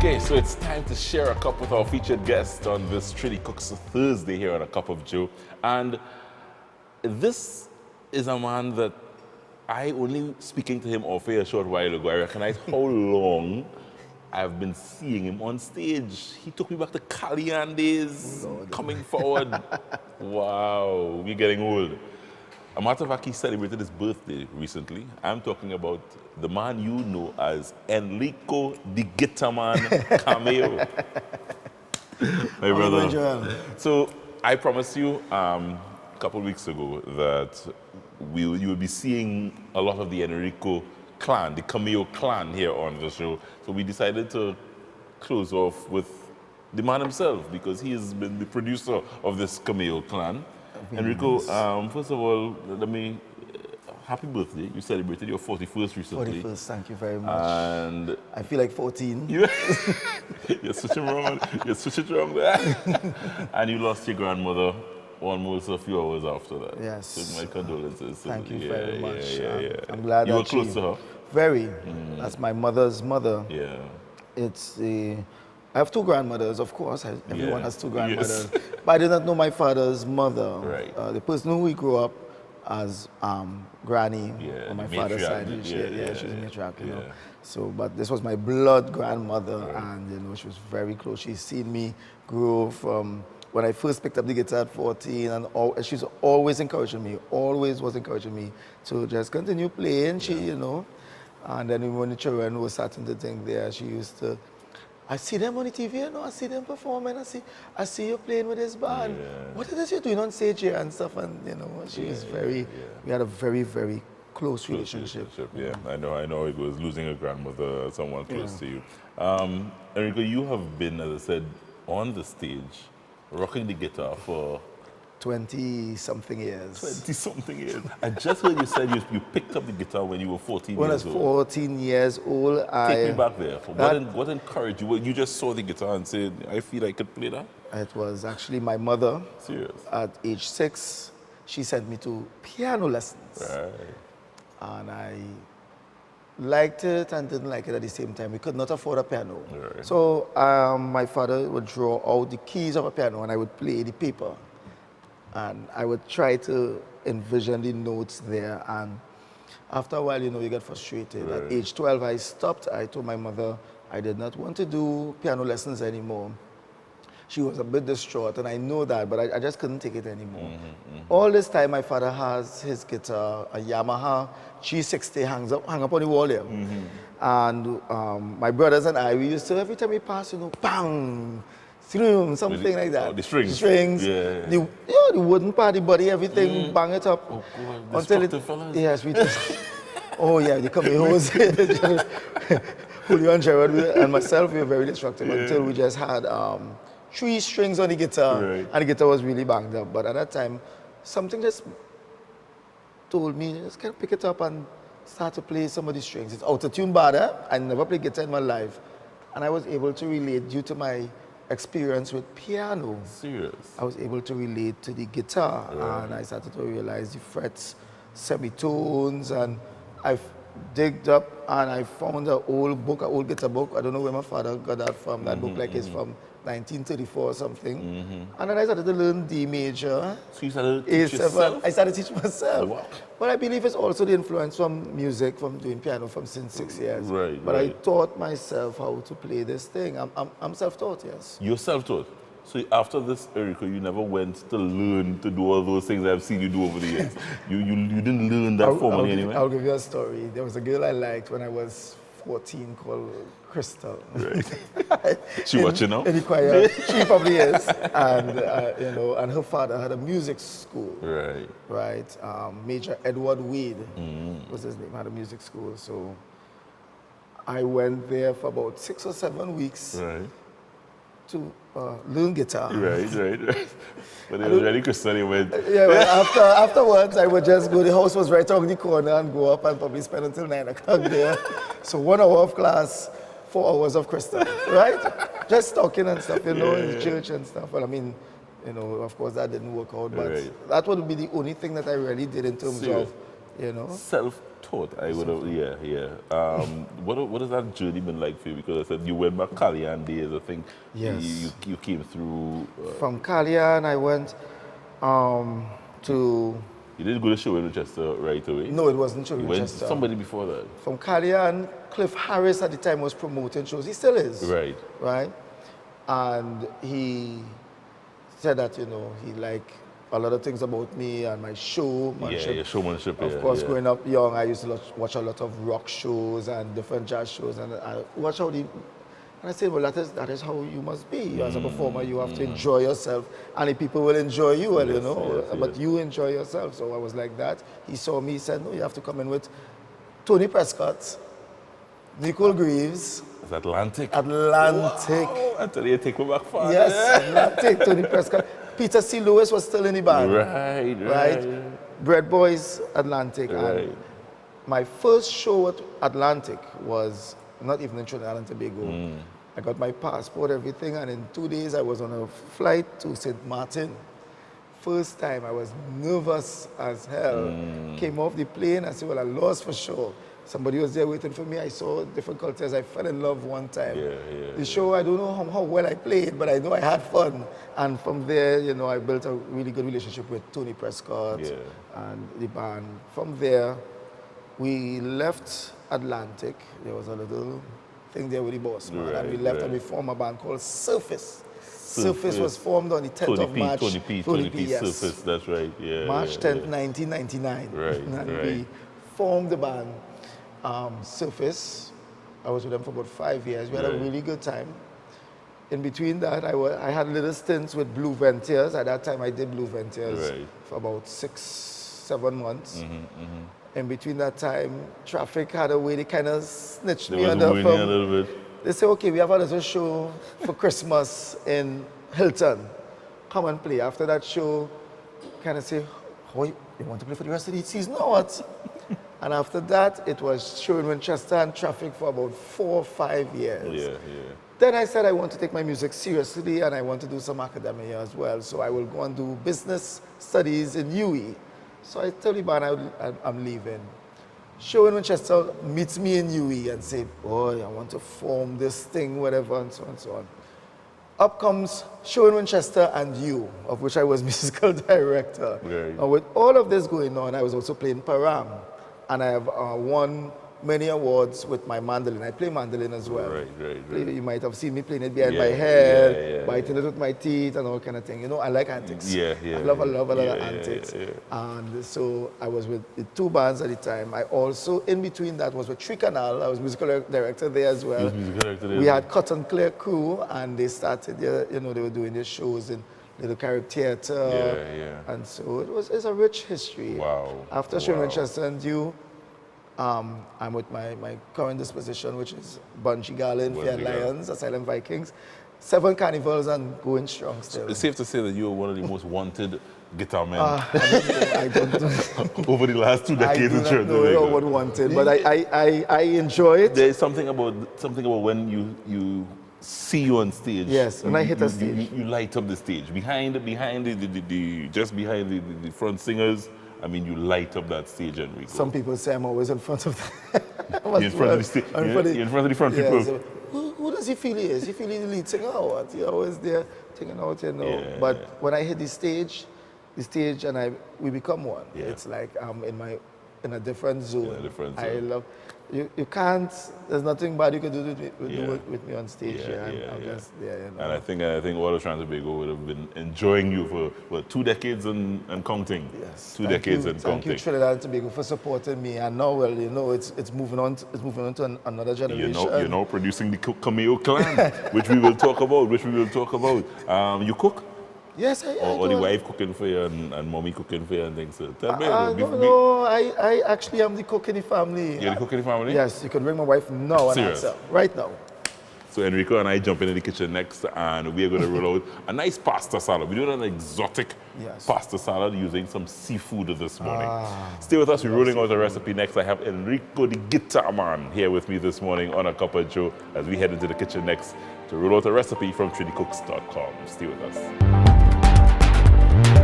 Okay, so it's time to share a cup with our featured guest on this Trinity Cooks Thursday here on A Cup of Joe. And this is a man that I only speaking to him off air a short while ago, I recognize how long I've been seeing him on stage. He took me back to Calian days, coming forward. Wow, we're getting old. A matter of fact, he celebrated his birthday recently. I'm talking about the man you know as Enrico Di Gittarman Camejo. My brother. Joel. So I promised you a couple of weeks ago that you will be seeing a lot of the Enrico clan, the Camejo clan here on the show. So we decided to close off with the man himself because he has been the producer of this Camejo clan. Enrico, first of all, happy birthday. You celebrated your 41st recently. 41st, thank you very much. And I feel like 14. you're switching around. You're switching around there. And you lost your grandmother almost a few hours after that. Yes. So my condolences. Thank you very much. Yeah. I'm glad you that were close to her. Very. That's my mother's mother. Yeah. I have two grandmothers, of course. Everyone has two grandmothers. Yes. But I did not know my father's mother. Right. The person who we grew up as Granny on my father's side. She's a matriarch, you know. So, but this was my blood grandmother, and she was very close. She's seen me grow from when I first picked up the guitar at 14, and she's always encouraging me, always was encouraging me to just continue playing. And then when the children were starting to think there, she used to. I see them on the TV, I see them performing, I see you playing with this band. Yeah. What is this you're doing on stage here and stuff? And she was we had a very, very close relationship. Yeah, I know it was losing a grandmother, someone close to you. Enrico, you have been, as I said, on the stage, rocking the guitar for 20-something years. 20-something years. I just heard you said you picked up the guitar when you were 14 when years old. When I was 14 years old, Take me back there. What encouraged you? You just saw the guitar and said, I feel I could play that? It was actually my mother. Serious? At age 6, she sent me to piano lessons. Right. And I liked it and didn't like it at the same time. We could not afford a piano. Right. So my father would draw out the keys of a piano and I would play the paper. And I would try to envision the notes there. And after a while, you get frustrated. Right. At age 12, I stopped. I told my mother I did not want to do piano lessons anymore. She was a bit distraught, and I know that, but I just couldn't take it anymore. All this time, my father has his guitar, a Yamaha G60, hang up on the wall here. And my brothers and I, we used to, every time we pass, bang, something like that. The strings. The strings. Yeah. The wooden part, the body, everything, bang it up. Oh, God. Until fellas. Yes, we just, the Camejos, Julio and Gerard and myself, we were very destructive until we just had 3 strings on the guitar, and the guitar was really banged up. But at that time, something just told me, just kind of pick it up and start to play some of the strings. It's out of tune bad, I never played guitar in my life. And I was able to relate due to my experience with piano. Serious? I was able to relate to the guitar, and I started to realize the frets, semitones, and I digged up and I found an old guitar book. I don't know where my father got that from. That book it's from 1934 or something. And then I started to learn D major. So you started to teach yourself? I started to teach myself. Wow. But I believe it's also the influence from music, from doing piano since 6 years. But I taught myself how to play this thing. I'm self-taught, yes. You're self-taught? So after this, Enrico, you never went to learn to do all those things I've seen you do over the years? you didn't learn that formally anyway? I'll give you a story. There was a girl I liked when I was 14 called Crystal. Right. She watching now? In the choir. She probably is. And, and her father had a music school. Right. Right. Major Edward Wade was his name, had a music school. So I went there for about 6 or 7 weeks. Right. To learn guitar. Right. But it was really Christian, he went. Yeah, well, afterwards, I would just go, the house was right around the corner, and go up and probably spend until 9 o'clock there. So 1 hour of class, 4 hours of Christian, right? Just talking and stuff, in church and stuff. Well, I mean, of course that didn't work out, but that would be the only thing that I really did in terms of, thought I would have, yeah. What has that journey been like for you? Because I said you went back Kalyan days, I think. Yes. You came through. From Kalyan, I went to... You didn't go to show in Winchester right away? No, it wasn't show in You went Winchester. somebody before that? From Kalyan, Cliff Harris at the time was promoting shows. He still is. Right. Right? And he said that, you know, he liked a lot of things about me and my showmanship. Yeah, showmanship. Of course, growing up young, I used to watch a lot of rock shows and different jazz shows, and I watch how the... And I said, well, that is how you must be. As a performer, you have to enjoy yourself, and the people will enjoy you, well, you know, but you enjoy yourself. So I was like that. He saw me, he said, no, you have to come in with Tony Prescott, Nicole Greaves. It's Atlantic. Atlantic. Wow. I tell you, take me back far. Yes, Atlantic, Tony Prescott. Peter C. Lewis was still in the band. Right. Bread Boys, Atlantic. Right. And my first show at Atlantic was not even in Trinidad and Tobago. I got my passport, everything, and in 2 days I was on a flight to St. Martin. First time, I was nervous as hell. Came off the plane, I said, well, I lost for sure. Somebody was there waiting for me. I saw different cultures. I fell in love one time. The show, I don't know how well I played, but I know I had fun. And from there, you know, I built a really good relationship with Tony Prescott and the band. From there, we left Atlantic. There was a little thing there with the boss, man. And we left and we formed a band called Surface. Surface was formed on the 10th of March. Tony P, yes. Surface, that's right. March 10th, 1999. Right, and we formed the band. Surface, I was with them for about 5 years. We had a really good time. In between that, I had little stints with Blue Ventiers. At that time, I did Blue Ventiers for about 6-7 months. In between that time, Traffic had a way, they kind of snitched me under from... a little bit. They say, okay, we have a little show for Christmas in Hilton. Come and play. After that show, kind of say, oh, you want to play for the rest of the season or what? And after that, it was show in Winchester and Traffic for about 4 or 5 years. Then I said I want to take my music seriously and I want to do some academia as well. So I will go and do business studies in UE. So I tell the band I'm leaving. Show in Winchester meets me in UE and say, boy, I want to form this thing, whatever, and so on and so on. Up comes Show in Winchester and You, of which I was musical director. And with all of this going on, I was also playing Param. And I have won many awards with my mandolin. I play mandolin as well. You might have seen me playing it behind my head, biting it with my teeth and all kind of thing. You know, I like antics. I love a lot of antics. And so I was with the 2 bands at the time. I also, in between that, was with Tricanal. I was musical director there as well. We had Cotton Clear Crew, and they started, you know, they were doing their shows in Little Carib Theatre. And so it's a rich history. After Show in Winchester and You, I'm with my current disposition, which is Bunchy Garland, Fiat Lions, Asylum Vikings, 7 carnivals and going strong still. It's safe to say that you are one of the most wanted guitar men I don't know. over the last 2 decades in Trinidad. I don't know what wanted, but I enjoy it. There's something about when you see you on stage. Yes, when I hit a stage. You light up the stage. Just behind the front singers, I mean, you light up that stage, Enrico. Some people say I'm always in front of them. You're in front of the stage. You're in front of the front people. So, who does he feel he is? He feel he's the lead singer or what? He's always there taking out, you know. But when I hit the stage and we become one. It's like I'm in a different zone. I love... You can't, there's nothing bad you can do with me on stage. I'm just there, you know. And I think all of Trinidad and Tobago would have been enjoying you for 2 decades and counting. Yes. 2 decades and counting. Thank you, Trinidad and Tobago, for supporting me. And now, well, you know, it's moving on to another generation. You're now producing the Camejo clan, which we will talk about. You cook? Yes, I or the wife cooking for you and mommy cooking for you and things. So tell me. No, I actually am the cook in the family. You're the cook in the family? Yes, you can bring my wife now and answer. Right now. So Enrico and I jump into the kitchen next and we're going to roll out a nice pasta salad. We're doing an exotic pasta salad using some seafood this morning. Stay with us. We're rolling out the recipe next. I have Enrico Di Gittarman here with me this morning on A Cup of Joe as we head into the kitchen next to roll out a recipe from TriniCooks.com. Stay with us.